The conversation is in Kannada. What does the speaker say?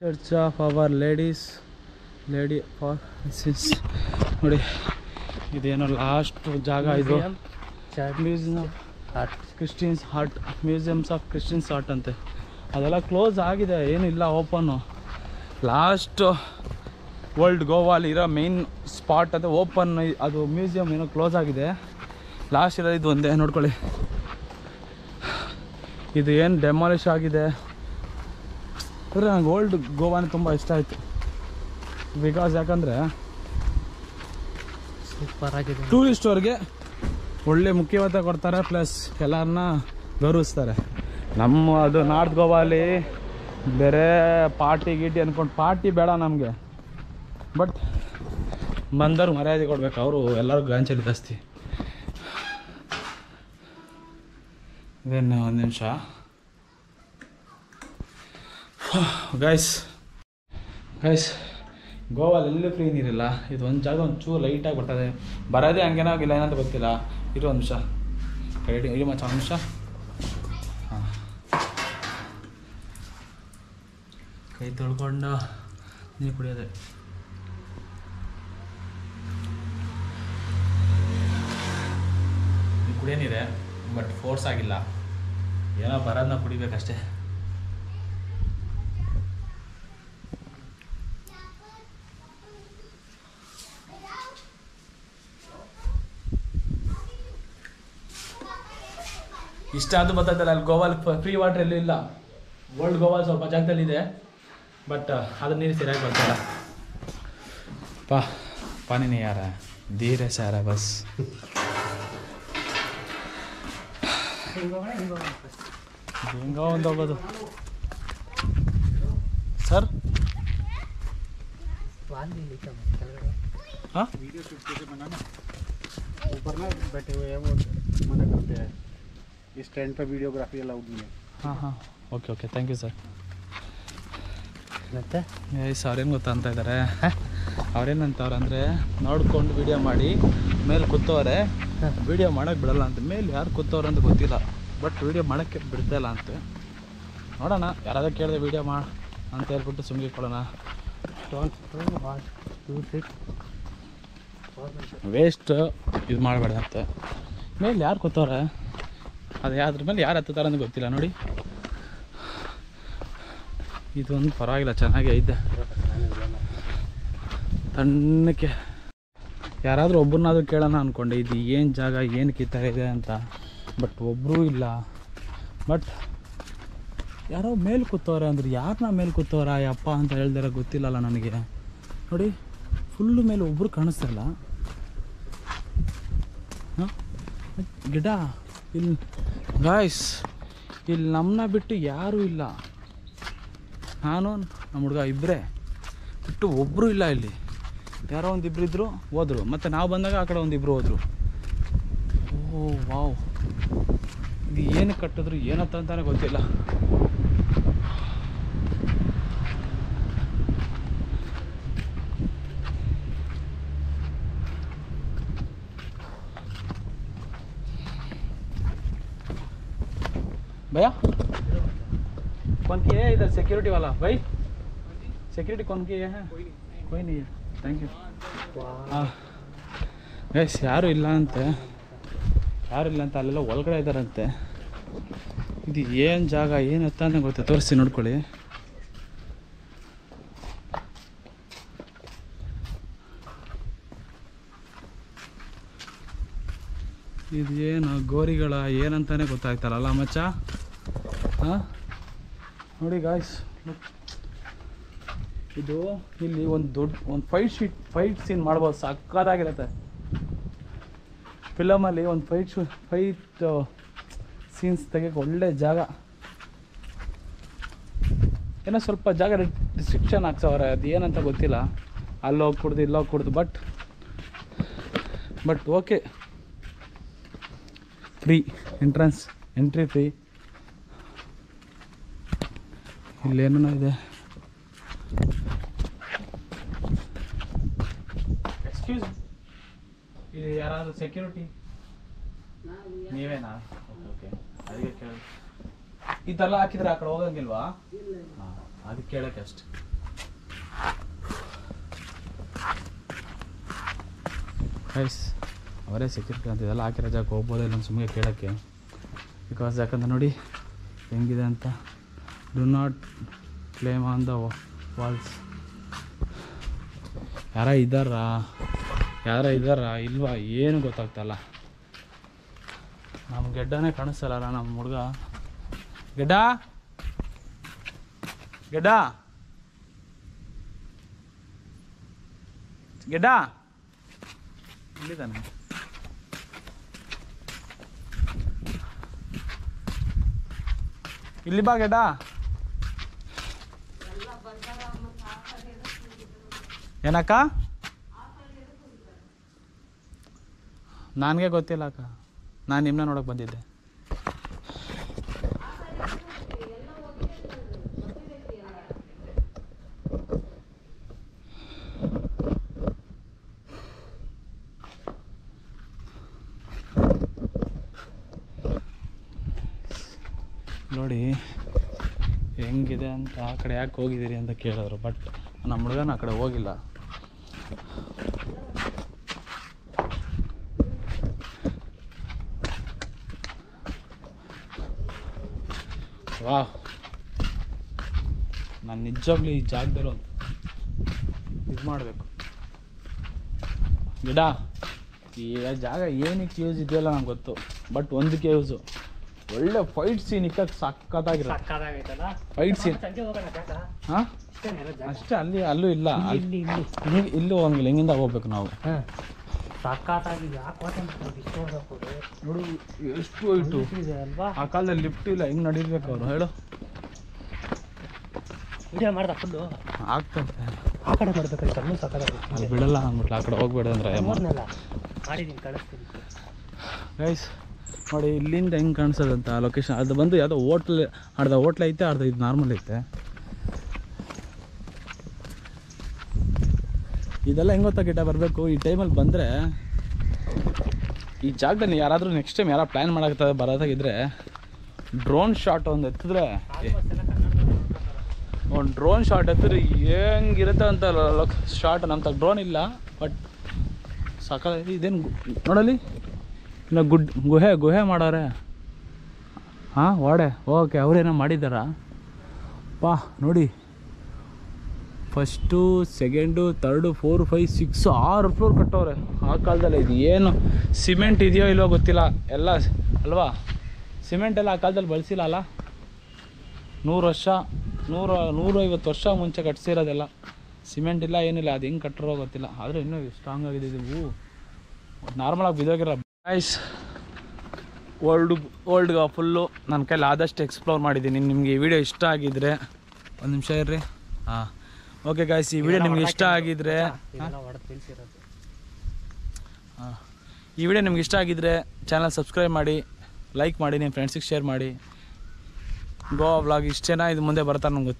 Church of our lady for ನೋಡಿ, ಇದೇನೋ ಲಾಸ್ಟ್ ಜಾಗ ಇದು. Museum art, Christians art, museums of Christians art ಅಂತೆ. ಅದೆಲ್ಲ ಕ್ಲೋಸ್ ಆಗಿದೆ, ಏನಿಲ್ಲ, ಓಪನ್ನು. ಲಾಸ್ಟ್ ವರ್ಲ್ಡ್ ಗೋವಾಲಿ ಇರೋ ಮೇನ್ ಸ್ಪಾಟ್ ಅದು ಓಪನ್. ಅದು ಮ್ಯೂಸಿಯಮ್ ಏನೋ ಕ್ಲೋಸ್ ಆಗಿದೆ. ಲಾಸ್ಟ್ ಇರೋದು ಇದು ಒಂದೇ ನೋಡ್ಕೊಳ್ಳಿ. ಇದು ಏನು ಡೆಮಾಲಿಷ್ ಆಗಿದೆ ಅಂದರೆ ನನಗೆ ಓಲ್ಡ್ ಗೋವಾನೇ ತುಂಬ ಇಷ್ಟ ಆಯಿತು. ಬಿಕಾಸ್ ಯಾಕಂದರೆ ಸೂಪರ್ ಆಗಿದೆ. ಟೂರಿಸ್ಟ್ ಅವ್ರಿಗೆ ಒಳ್ಳೆ ಮುಖ್ಯವಾದ ಕೊಡ್ತಾರೆ, ಪ್ಲಸ್ ಎಲ್ಲರನ್ನ ಗೌರವಿಸ್ತಾರೆ. ನಮ್ಮ ಅದು ನಾರ್ತ್ ಗೋವಾಲಿ ಬೇರೆ ಪಾರ್ಟಿ ಗೀಟಿ ಅಂದ್ಕೊಂಡು ಪಾರ್ಟಿ ಬೇಡ ನಮಗೆ, ಬಟ್ ಬಂದವ್ರು ಮರ್ಯಾದೆ ಕೊಡ್ಬೇಕು. ಅವರು ಎಲ್ಲರಿಗೂ ಗಾಂಚಲಿ ಜಾಸ್ತಿ. ಇದೇನು ಒಂದು ನಿಮಿಷ ಗೈಸ್, ಗೋವಾಲಿ ಎಲ್ಲೂ ಫ್ರೀ ನೀರಿಲ್ಲ. ಇದು ಒಂದು ಜಾಗ ಒಂಚೂರು ಲೈಟಾಗಿ ಬರ್ತದೆ, ಬರೋದೇ ಹಂಗೇನಾಗಿಲ್ಲ, ಏನಂತ ಗೊತ್ತಿಲ್ಲ. ಇರೋ ಒಂದು ನಿಮಿಷ ಇರಿ ಮಚ್ಚ, ಒಂದು ನಿಮಿಷ. ಹಾಂ, ಕೈ ತೊಳ್ಕೊಂಡು ನೀರು ಕುಡಿಯೋದೆ. ಕುಡಿಯೋ ನೀರೇ, ಬಟ್ ಫೋರ್ಸ್ ಆಗಿಲ್ಲ, ಏನೋ ಬರೋದನ್ನ ಕುಡಿಬೇಕಷ್ಟೇ. ಇಷ್ಟ ಅದು ಬರ್ತದಲ್ಲ, ಅಲ್ಲಿ ಗೋವಾಲ್ ಫ್ರೀ ವಾಟರ್ ಎಲ್ಲೂ ಇಲ್ಲ. ವರ್ಲ್ಡ್ ಗೋವಾ ಸ್ವಲ್ಪ ಜಾಗದಲ್ಲಿದೆ, ಬಟ್ ಅದು ನೀರು ಸರಿಯಾಗಿ ಬರ್ತಲ್ಲ. ಪಾನಿ ನೀ ಯಾರ ಧೀರೆ ಸಾರ ಬಸ್. ಹೆಂಗೋ ಒಂದು ಹೋಗೋದು ಸರ್. हाँ वीडियो शूट कैसे बनाना, ऊपर ना बैठे हुए हैं वो मना करते हैं, इस स्टैंड पे वीडियोग्राफी अलाउड नहीं है. ಹಾಂ ಹಾಂ, okay okay, thank you sir. ಮತ್ತೆ ಅವ್ರೇನು ಗೊತ್ತಾ ಅಂತ ಇದ್ದಾರೆ, ಅವ್ರೇನಂತವ್ರೆ ಅಂದರೆ ನೋಡ್ಕೊಂಡು ವೀಡಿಯೋ ಮಾಡಿ ಮೇಲೆ ಕೂತವ್ರೆ, ವೀಡಿಯೋ ಮಾಡೋಕ್ಕೆ ಬಿಡಲ್ಲ ಅಂತ. ಮೇಲೆ ಯಾರು ಕೂತವ್ರೆ ಅಂತ ಗೊತ್ತಿಲ್ಲ, ಬಟ್ ವೀಡಿಯೋ ಮಾಡೋಕ್ಕೆ ಬಿಡ್ತಾಯಿಲ್ಲ ಅಂತ. ನೋಡೋಣ, ಯಾರಾದ್ರೂ ಕೇಳಿದೆ ವೀಡಿಯೋ ಮಾಡಿ ಅಂತ ಹೇಳ್ಬಿಟ್ಟು ಸುಮ್ಮನೆ ಕೊಡೋಣ. ವೇಸ್ಟ್ ಇದು ಮಾಡಬೇಡ ಅಂತ. ಮೇಲೆ ಯಾರು ಕೂತವ್ರೆ, ಅದು ಯಾವ್ದ್ರ ಮೇಲೆ ಯಾರು ಹತ್ತುತ್ತಾರೆ ಅಂತ ಗೊತ್ತಿಲ್ಲ. ನೋಡಿ, ಇದೊಂದು ಪರವಾಗಿಲ್ಲ, ಚೆನ್ನಾಗೇ ಐತೆ, ತಣ್ಣಕ್ಕೆ. ಯಾರಾದರೂ ಒಬ್ಬರನ್ನಾದ್ರೂ ಕೇಳೋಣ ಅಂದ್ಕೊಂಡೆ, ಇದು ಏನು ಜಾಗ, ಏನಕ್ಕೆ ಈ ಥರ ಇದೆ ಅಂತ, ಬಟ್ ಒಬ್ಬರೂ ಇಲ್ಲ. ಬಟ್ ಯಾರೋ ಮೇಲೆ ಕೂತವ್ರೆ ಅಂದ್ರೆ ಯಾರನ್ನ ಮೇಲೆ ಕೂತವ್ರ ಯಪ್ಪ ಅಂತ ಹೇಳ್ದಾರ ಗೊತ್ತಿಲ್ಲಲ್ಲ ನನಗೆ. ನೋಡಿ, ಫುಲ್ಲು ಮೇಲೆ ಒಬ್ಬರು ಕಾಣಿಸ್ತಿಲ್ಲ. ಹಾಂ, ಗಿಡ ಇಲ್ಲಿ ಗಾಯ್ಸ್, ಇಲ್ಲಿ ನಮ್ಮನ್ನ ಬಿಟ್ಟು ಯಾರೂ ಇಲ್ಲ. ನಾನು ನಮ್ಮ ಹುಡುಗ ಇಬ್ಬರೇ ಬಿಟ್ಟು ಒಬ್ಬರು ಇಲ್ಲ ಇಲ್ಲಿ. ಯಾರೋ ಒಂದಿಬ್ರು ಇದ್ದರು, ಹೋದರು. ಮತ್ತು ನಾವು ಬಂದಾಗ ಆ ಕಡೆ ಒಂದಿಬ್ಬರು ಹೋದರು. ಓ ವಾವ್, ಇದು ಏನು ಕಟ್ಟಿದ್ರು ಏನಂತಾನೆ ಗೊತ್ತಿಲ್ಲ. भैया कौन किए है इधर सिक्योरिटी वाला भाई, सिक्योरिटी कौन किए हैं? कोई नहीं है, थैंक यू. ಹಾಂ ಗೈಸ್, ಯಾರೂ ಇಲ್ಲ ಅಂತೆ, ಅಲ್ಲೆಲ್ಲ ಒಳಗಡೆ ಇದ್ದಾರಂತೆ. ಇದು ಏನು ಜಾಗ, ಏನು ಎತ್ತ ಅಂತ ಗೊತ್ತೆ, ತೋರಿಸಿ ನೋಡ್ಕೊಳ್ಳಿ. ಇದು ಏನು ಗೋರಿಗಳ ಏನಂತಾನೆ ಗೊತ್ತಾಗ್ತಾರಲ್ಲ ಮಚ್ಚ. ಹಾಂ ನೋಡಿ ಗಾಯ್ಸ್, ಇದು ಇಲ್ಲಿ ಒಂದು ಫೈಟ್ ಸೀನ್ ಮಾಡ್ಬೋದು, ಸಕ್ಕತ್ತಾಗಿರುತ್ತೆ. ಫಿಲಮಲ್ಲಿ ಒಂದು ಫೈಟ್ ಸೀನ್ಸ್ ತೆಗಿಯೋಕ್ಕೆ ಒಳ್ಳೆ ಜಾಗ. ಏನೋ ಸ್ವಲ್ಪ ಜಾಗ ರಿಸ್ಟ್ರಿಕ್ಷನ್ ಹಾಕ್ಸವ್ರೆ, ಅದು ಏನಂತ ಗೊತ್ತಿಲ್ಲ. ಅಲ್ಲೋಗಿ ಕುಡ್ದು ಇಲ್ಲೋಗಿ ಕುಡ್ದು, but okay, free entry free. ಇಲ್ಲೇನೋ ಇದೆ. ಎಕ್ಸ್ಕ್ಯೂಸ್, ಇಲ್ಲಿ ಯಾರಾದರೂ ಸೆಕ್ಯೂರಿಟಿ ನೀವೇನಾ? ಓಕೆ ಓಕೆ, ಅದಕ್ಕೆ ಕೇಳಿ. ಇದೆಲ್ಲ ಹಾಕಿದ್ರೆ ಆ ಕಡೆ ಹೋಗಂಗಿಲ್ವಾ? ಹಾಂ ಅದಕ್ಕೆ ಕೇಳೋಕ್ಕೆ ಅಷ್ಟೆ. ಗೈಸ್ ಅವರೇ ಸೆಕ್ಯೂರಿಟಿ ಅಂತ ಇದೆಲ್ಲ ಹಾಕಿರೋ ಜಾಗಕ್ಕೆ ಹೋಗ್ಬೋದೇ ಇಲ್ಲ ಸುಮ್ಮನೆ ಕೇಳೋಕ್ಕೆ. ಬಿಕಾಸ್ ಯಾಕಂದ್ರೆ ನೋಡಿ ಹೆಂಗಿದೆ ಅಂತ. Do not claim on the walls. ಯಾರ ಇದ್ದಾರಾ ಇಲ್ವಾ ಏನು ಗೊತ್ತಾಗ್ತಲ್ಲ. ನಮ್ಮ ಗೆಡ್ಡನೇ ಕಾಣಿಸ್ತಲ್ಲ ನಮ್ಮ ಹುಡುಗ. ಗೆಡ್ಡ ಗೆಡ್ಡ ಗೆಡ್ಡ ಇಲ್ಲಿದ್ದಾನೆ. ಇಲ್ಲಿ ಬಾ ಗೆಡ್ಡ. ಏನಕ್ಕ? ನನಗೆ ಗೊತ್ತಿಲ್ಲ ಅಕ್ಕ, ನಾನು ನಿಮ್ಮನ್ನ ನೋಡೋಕೆ ಬಂದಿದ್ದೆ. ನೋಡಿ ಹೆಂಗಿದೆ ಅಂತ. ಆ ಕಡೆ ಯಾಕೆ ಹೋಗಿದ್ದೀರಿ ಅಂತ ಕೇಳಿದ್ರು, ಬಟ್ ನಮ್ಮ ಹುಡುಗನ ಆ ಕಡೆ ಹೋಗಿಲ್ಲ. ವಾ, ನಾನು ನಿಜವಾಗ್ಲೂ ಈ ಜಾಗದಲ್ಲಿ ಒಂದು ಇದು ಮಾಡಬೇಕು. ಗಿಡ ಈ ಜಾಗ ಏನಕ್ಕೆ ಯೂಸ್ ಇದೆಯಲ್ಲ ನಂಗೆ ಗೊತ್ತು, ಬಟ್ ಒಂದಕ್ಕೆ ಯೂಸು. ಒಳ್ಳೆ ಫೈಟ್ ಸೀನ್ ಇಕ್ಕಕ್ಕೆ ಸಕ್ಕತ್ತಾಗಿರುತ್ತೆ. ಫೈಟ್ ಸೀನ್ ಹಾಂ ಅಷ್ಟೇ. ಅಲ್ಲೂ ಇಲ್ಲ, ಇಲ್ಲೂ ಹೋಗಂಗಿಲ್ಲ. ಹೆಂಗಿಂದ ಹೋಗ್ಬೇಕು ನಾವು. ನೋಡು ಎಷ್ಟು ವೈಟು. ಆ ಕಾಲದಲ್ಲಿ ಲಿಫ್ಟ್ ಇಲ್ಲ, ಹೆಂಗೆ ನಡೀಬೇಕು ಅವರು ಹೇಳು. ಆಗ್ತದೆ ಅಲ್ಲಿ ಬಿಡಲ್ಲ ಅಂದ್ಬಿಟ್ಲ. ಆ ಕಡೆ ಹೋಗ್ಬೇಡ ಅಂದ್ರೆ ಗೈಸ್ ನೋಡಿ ಇಲ್ಲಿಂದ ಹೆಂಗೆ ಕಾಣಿಸೋದಂತ ಲೊಕೇಶನ್. ಅದು ಬಂದು ಯಾವುದೋ ಹೋಟ್ಲ್ ಐತೆ, ಇದು ನಾರ್ಮಲ್ ಐತೆ. ಇದೆಲ್ಲ ಹೆಂಗೆ ಗೊತ್ತಾ ಗಿಡ ಬರಬೇಕು ಈ ಟೈಮಲ್ಲಿ ಬಂದರೆ. ಈ ಜಾಗದಲ್ಲಿ ಯಾರಾದರೂ ನೆಕ್ಸ್ಟ್ ಟೈಮ್ ಯಾರು ಪ್ಲ್ಯಾನ್ ಮಾಡಕ್ಕೆ ಬರೋದಾಗಿದ್ದರೆ ಡ್ರೋನ್ ಶಾಟ್ ಒಂದು ಎತ್ತಿದ್ರೆ, ಒಂದು ಡ್ರೋನ್ ಶಾಟ್ ಎತ್ತಿದ್ರೆ ಹೆಂಗಿರುತ್ತೆ ಅಂತ ಶಾಟ್. ನಮ್ಮ ಡ್ರೋನ್ ಇಲ್ಲ, ಬಟ್ ಸಾಕ. ಇದೇನು ನೋಡಲಿ, ಇಲ್ಲ ಗುಹೆ ಮಾಡೋರೆ. ಹಾಂ ವಾಡೆ ಓಕೆ, ಅವರೇನೋ ಮಾಡಿದ್ದಾರಾ ಪಾ. ನೋಡಿ first, second, third, 4, 5, 6, 6 floor Kathore ಆ ಕಾಲದಲ್ಲಿ. ಇದು ಏನು ಸಿಮೆಂಟ್ ಇದೆಯೋ ಇಲ್ವೋ ಗೊತ್ತಿಲ್ಲ ಎಲ್ಲ ಅಲ್ವಾ. ಸಿಮೆಂಟ್ ಎಲ್ಲ ಆ ಕಾಲದಲ್ಲಿ ಬಳಸಿಲ್ಲ ಅಲ್ಲ. 100 ವರ್ಷ 150 ವರ್ಷ ಮುಂಚೆ ಕಟ್ಸಿರೋದೆಲ್ಲ. ಸಿಮೆಂಟ್ ಇಲ್ಲ ಏನಿಲ್ಲ. ಅದು ಹೆಂಗೆ ಕಟ್ಟಿರೋ ಗೊತ್ತಿಲ್ಲ, ಆದರೆ ಇನ್ನೂ ಸ್ಟ್ರಾಂಗ್ ಆಗಿದೆ ಇದು. ನಾರ್ಮಲಾಗಿ ಬಿದ್ದೋಗಿರೋ ಗೈಸ್. ಓಲ್ಡ್ಗೆ ಫುಲ್ಲು ನನ್ನ ಕೈಲಿ ಆದಷ್ಟು ಎಕ್ಸ್ಪ್ಲೋರ್ ಮಾಡಿದ್ದೀನಿ. ನಿಮಗೆ ಈ ವಿಡಿಯೋ ಇಷ್ಟ ಆಗಿದ್ದರೆ ಒಂದು ನಿಮಿಷ ಇರ್ರಿ. ಹಾಂ ಓಕೆ ಗೈಸ್, ಈ ವಿಡಿಯೋ ನಿಮ್ಗೆ ಇಷ್ಟ ಆಗಿದ್ದರೆ ಚಾನಲ್ ಸಬ್ಸ್ಕ್ರೈಬ್ ಮಾಡಿ, ಲೈಕ್ ಮಾಡಿ, ನಿಮ್ಮ ಫ್ರೆಂಡ್ಸಿಗೆ ಶೇರ್ ಮಾಡಿ. ಗೋವಾ ವ್ಲಾಗ್ ಇಷ್ಟೇನಾ, ಇದು ಮುಂದೆ ಬರ್ತಾರೆ ನಂಗೆ ಗೊತ್ತಿಲ್ಲ.